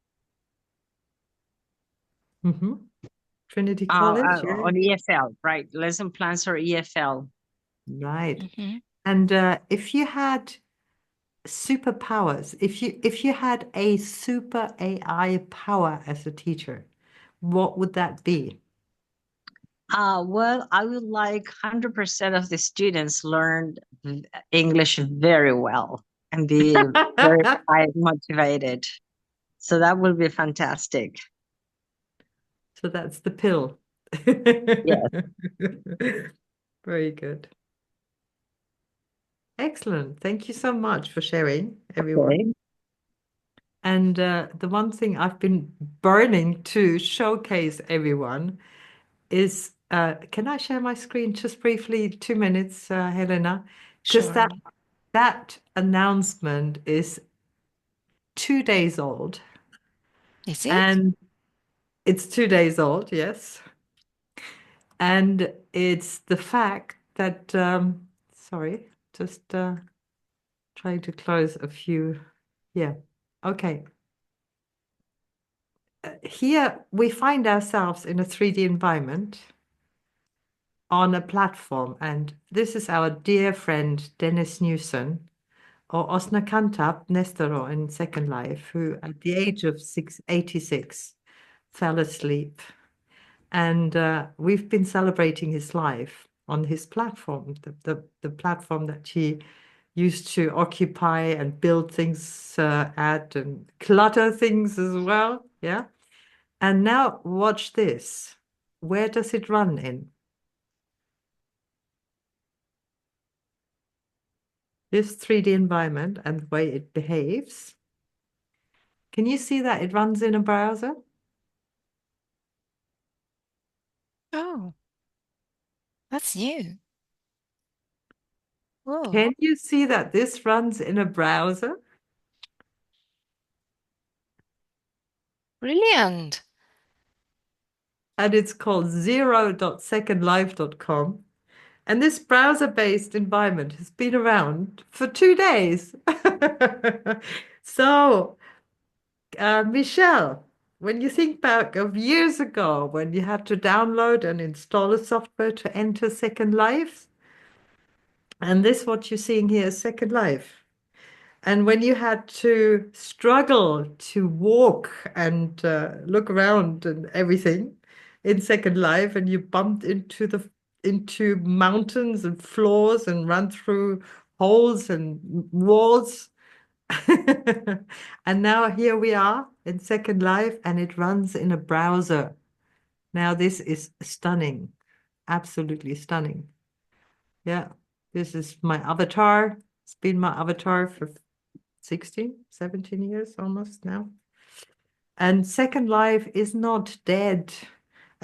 Mhm. Trinity College, yeah. On EFL, right? Lesson plans are EFL. Right. Mhm. And if you had superpowers, if you had a super AI power as a teacher, what would that be? Well, I would like 100% of the students learn English very well and be very high motivated. So that will be fantastic. So that's the pill. Yes. Very good. Excellent. Thank you so much for sharing, everyone. Okay. And the one thing I've been burning to showcase everyone is, can I share my screen just briefly, 2 minutes, Helena? Because Sure. that announcement is 2 days old, Is it? and it's 2 days old, yes. And it's the fact that, sorry, just trying to close a few. Yeah, okay. Here we find ourselves in a 3D environment on a platform, and this is our dear friend Dennis Newson, or Osnakantab Nestero in Second Life, who at the age of 86 fell asleep. And we've been celebrating his life on his platform, the platform that he used to occupy and build things at and clutter things as well. Yeah. And now watch this. Where does it run in? This 3D environment and the way it behaves. Can you see that it runs in a browser? Oh, that's new. Whoa, Can you see that this runs in a browser? brilliant. And it's called 0.secondlife.com. And this browser-based environment has been around for 2 days. So, Michelle, when you think back of years ago when you had to download and install a software to enter Second Life, and this what you're seeing here is Second Life. And when you had to struggle to walk and look around and everything in Second Life, and you bumped into mountains and floors and ran through holes and walls. And now here we are in Second Life, and it runs in a browser. Now this is stunning, absolutely stunning. Yeah, this is my avatar. It's been my avatar for 16, 17 years almost now. And Second Life is not dead,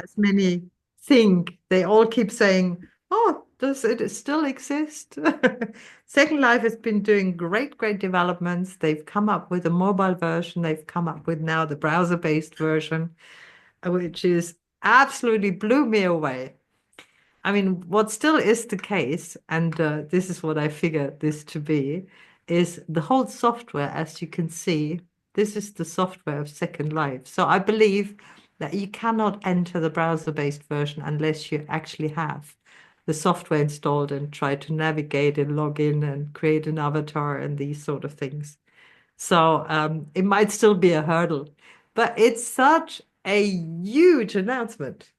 as many think. They all keep saying, oh, does it still exist? Second Life has been doing great, great developments. They've come up with a mobile version. They've come up with now the browser-based version, which is absolutely blew me away. I mean, what still is the case, and this is what I figure this to be, is the whole software, as you can see, this is the software of Second Life. So I believe that you cannot enter the browser-based version unless you actually have the software installed and try to navigate and log in and create an avatar and these sort of things. So it might still be a hurdle, but it's such a huge announcement.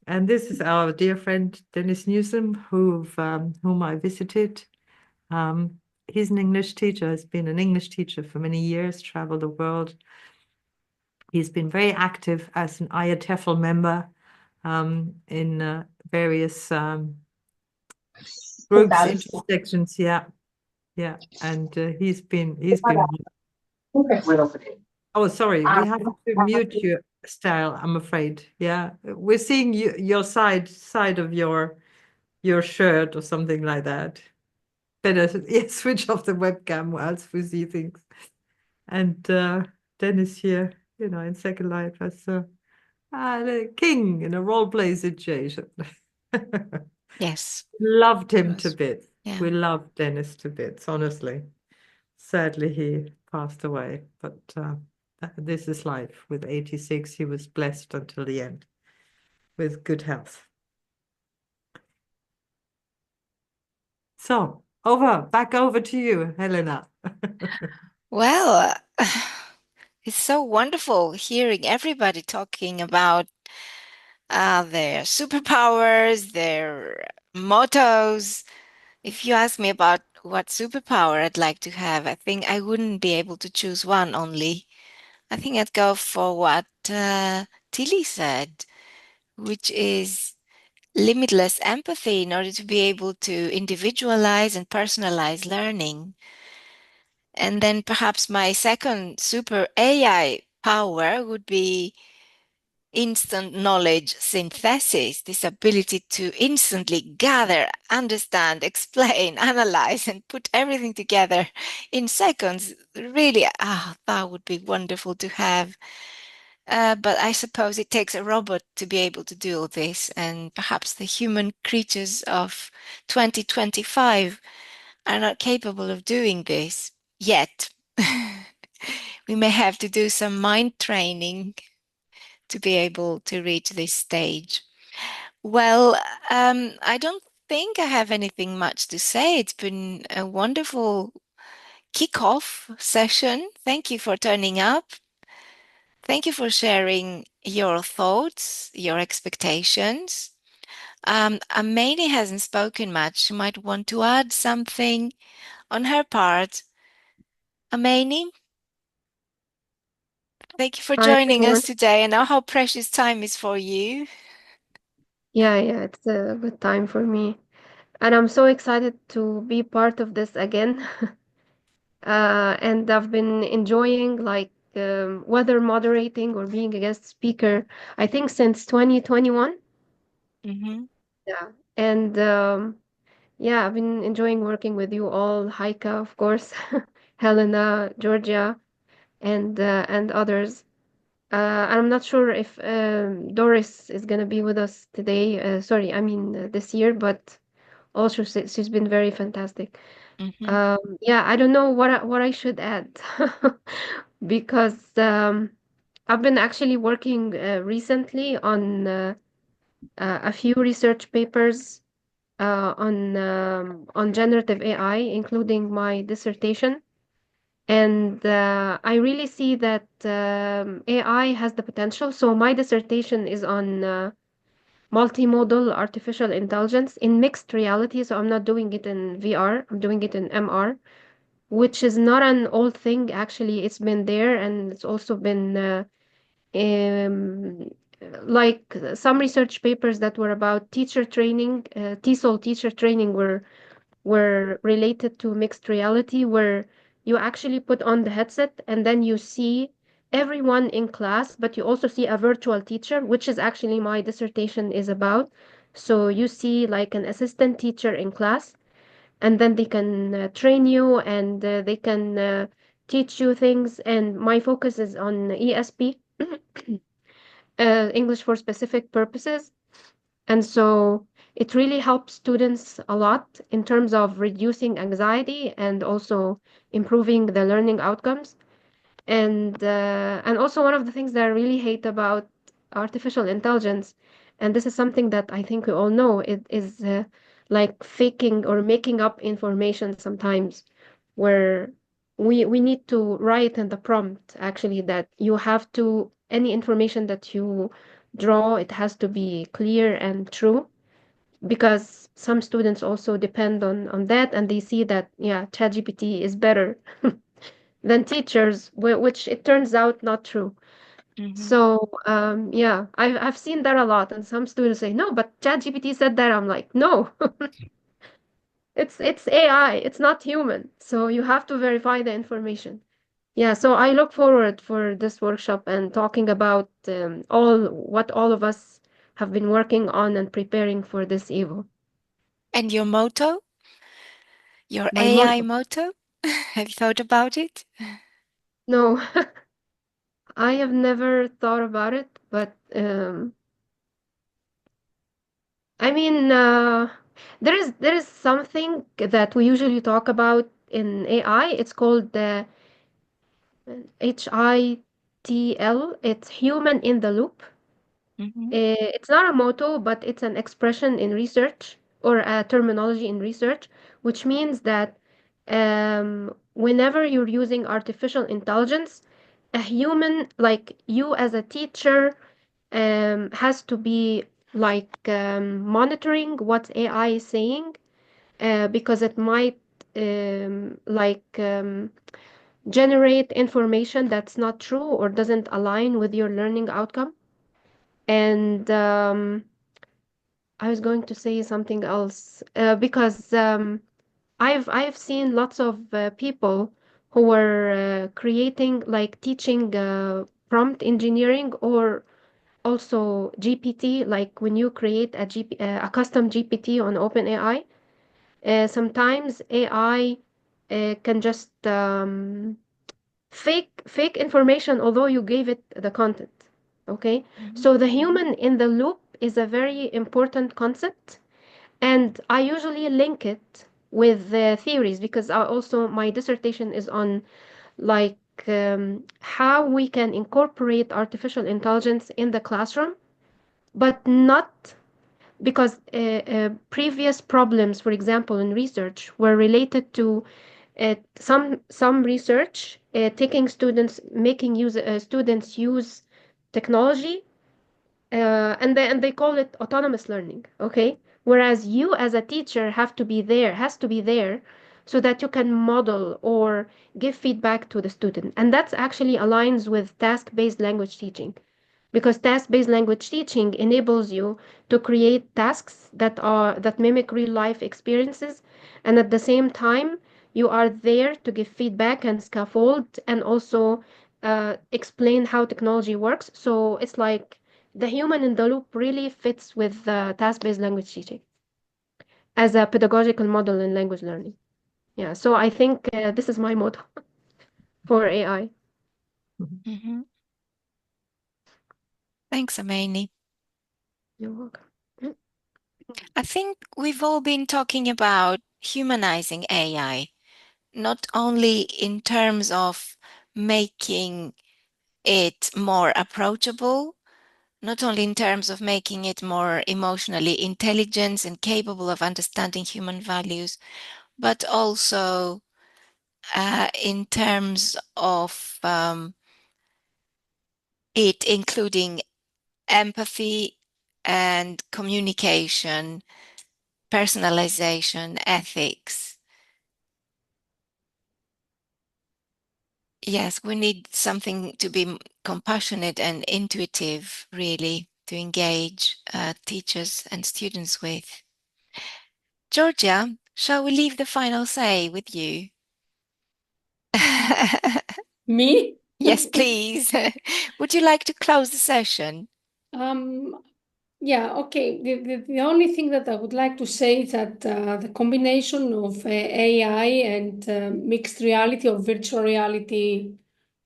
And this is our dear friend Dennis Newsom, whom I visited. He's an English teacher, has been an English teacher for many years, traveled the world. He's been very active as an IATEFL member in various groups, intersections. Yeah, yeah, and he's been. Oh, sorry, we have to mute you, Style, I'm afraid. Yeah, we're seeing your side of your shirt or something like that. Better yeah, switch off the webcam whilst we see things. And Dennis here, in Second Life as the king in a role play situation. Yes. Loved him to Yes. bits. Yeah. We loved Dennis to bits, honestly. Sadly, he passed away, but this is life. With 86, he was blessed until the end with good health. So, back over to you, Helena. Well, it's so wonderful hearing everybody talking about their superpowers, their mottos. If you ask me about what superpower I'd like to have, I think I wouldn't be able to choose one only. I think I'd go for what Tilly said, which is limitless empathy in order to be able to individualize and personalize learning. And then perhaps my second super AI power would be instant knowledge synthesis, this ability to instantly gather, understand, explain, analyze, and put everything together in seconds. Really, that would be wonderful to have. But I suppose it takes a robot to be able to do all this, and perhaps the human creatures of 2025 are not capable of doing this yet. We may have to do some mind training to be able to reach this stage. Well, I don't think I have anything much to say. It's been a wonderful kickoff session. Thank you for turning up. Thank you for sharing your thoughts, your expectations. Amani hasn't spoken much. She might want to add something on her part. Amani, thank you for Hi, joining everyone. us today. I know how precious time is for you. Yeah, it's a good time for me. And I'm so excited to be part of this again. And I've been enjoying whether moderating or being a guest speaker, I think since 2021. Mm-hmm. Yeah. And yeah, I've been enjoying working with you all, Heike, of course, Helena, Georgia, and others. I'm not sure if Doris is gonna be with us today. Sorry, I mean this year, but also she's been very fantastic. Mm-hmm. Yeah, I don't know what I should add because I've been actually working recently on a few research papers on generative AI, including my dissertation. And I really see that AI has the potential. So my dissertation is on multimodal artificial intelligence in mixed reality. So I'm not doing it in VR, I'm doing it in MR, which is not an old thing. Actually, it's been there and it's also been um, like some research papers that were about teacher training, TESOL teacher training were related to mixed reality, where you actually put on the headset and then you see everyone in class, but you also see a virtual teacher, which is actually my dissertation is about. So you see like an assistant teacher in class, and then they can train you, and they can teach you things. And my focus is on ESP, English for specific purposes. And so it really helps students a lot in terms of reducing anxiety and also improving the learning outcomes. And also one of the things that I really hate about artificial intelligence, and this is something that I think we all know, it is like faking or making up information sometimes, where we need to write in the prompt actually that you have to, any information that you draw, it has to be clear and true, because some students also depend on that, and they see that, yeah, ChatGPT is better than teachers, which it turns out not true. Mhm. So yeah, I've seen that a lot, and some students say, no, but ChatGPT said that. I'm like, no, it's AI, it's not human. So you have to verify the information. Yeah, so I look forward for this workshop and talking about all what all of us have been working on and preparing for this Evo. And your motto, your My AI motto. motto, have you thought about it? No, I have never thought about it, but I mean, there is something that we usually talk about in AI. It's called the HITL. It's human in the loop. Mhm. It's not a motto, but it's an expression in research, or a terminology in research, which means that whenever you're using artificial intelligence, a human, like you as a teacher, has to be like monitoring what AI is saying, because it might generate information that's not true or doesn't align with your learning outcome. And I was going to say something else, because I've seen lots of people who were creating, like teaching prompt engineering, or also GPT, like when you create a custom GPT on OpenAI, sometimes AI can just fake information, although you gave it the content. Okay, Mhm. so the human in the loop is a very important concept, and I usually link it with the theories, because I also my dissertation is on like how we can incorporate artificial intelligence in the classroom, but not because previous problems, for example, in research, were related to some research taking students, making students use technology, and they call it autonomous learning. Okay, whereas you as a teacher has to be there, so that you can model or give feedback to the student, and that's actually aligns with task-based language teaching, because task-based language teaching enables you to create tasks that mimic real life experiences, and at the same time you are there to give feedback and scaffold, and also explain how technology works. So it's like the human in the loop really fits with task-based language teaching as a pedagogical model in language learning. Yeah, so I think this is my motto for AI. Mhm. Mhm. Thanks, Amani. You're welcome. I think we've all been talking about humanizing AI, not only in terms of making it more approachable, not only in terms of making it more emotionally intelligent and capable of understanding human values, but also in terms of it including empathy and communication, personalization, ethics. Yes, we need something to be compassionate and intuitive, really, to engage teachers and students with. Georgia, shall we leave the final say with you? Me? Yes, please. Would you like to close the session? Yeah, okay. The only thing that I would like to say is that the combination of AI and mixed reality or virtual reality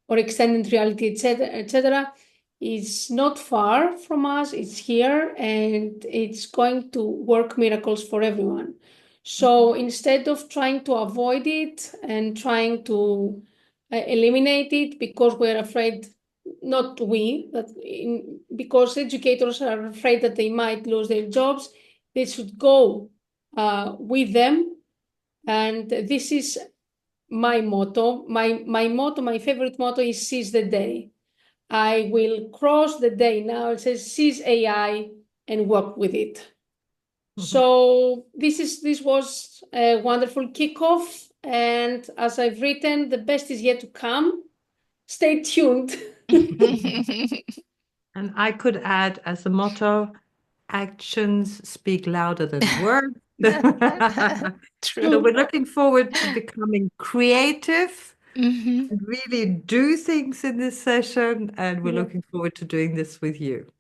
or extended reality, etc., is not far from us. It's here and it's going to work miracles for everyone. So instead of trying to avoid it and trying to eliminate it because we're afraid, not we, but because educators are afraid that they might lose their jobs, they should go with them. And this is my motto. My motto, my favorite motto is seize the day. I will cross the day now. It says seize AI and work with it. So this was a wonderful kickoff. And as I've written, the best is yet to come. Stay tuned. And I could add as a motto, actions speak louder than words. So True. we're looking forward to becoming creative Mhm. and really do things in this session. And we're Yeah. looking forward to doing this with you.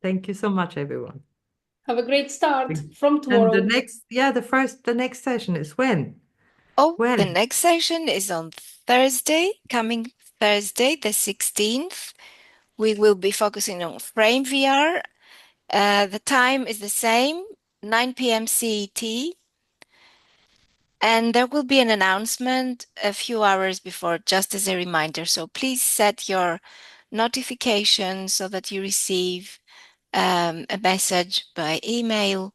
Thank you so much, everyone. Have a great start from And the tomorrow. next session is when? Oh, the When? next session is on Thursday, coming Thursday, the 16th. We will be focusing on Frame VR. The time is the same, 9 p.m. CET. And there will be an announcement a few hours before, just as a reminder. So please set your notifications so that you receive a message by email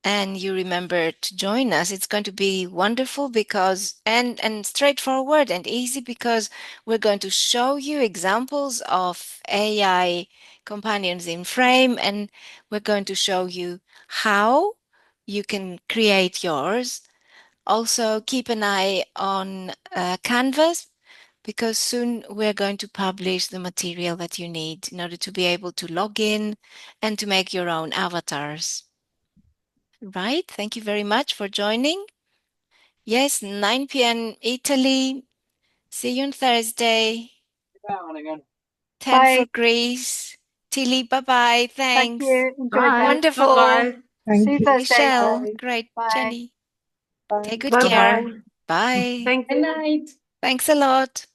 and you remember to join us. It's going to be wonderful because and straightforward and easy because we're going to show you examples of AI companions in Frame, and we're going to show you how you can create yours. Also, keep an eye on Canvas because soon we're going to publish the material that you need in order to be able to log in and to make your own avatars. Right. Thank you very much for joining. Yes, 9 p.m. Italy. See you on Thursday. 10 for Bye. Greece. Tilly, bye-bye. Thank Thanks. you. Enjoyed Bye. that. Wonderful. Bye-bye. See Thank you you. Thursday. Michelle, Bye. great. Bye. Jenny, Bye. take good care. Bye-bye. Bye. Thank Good you. night. Thanks a lot.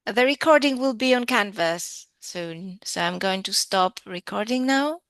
The recording will be on Canvas soon, so I'm going to stop recording now.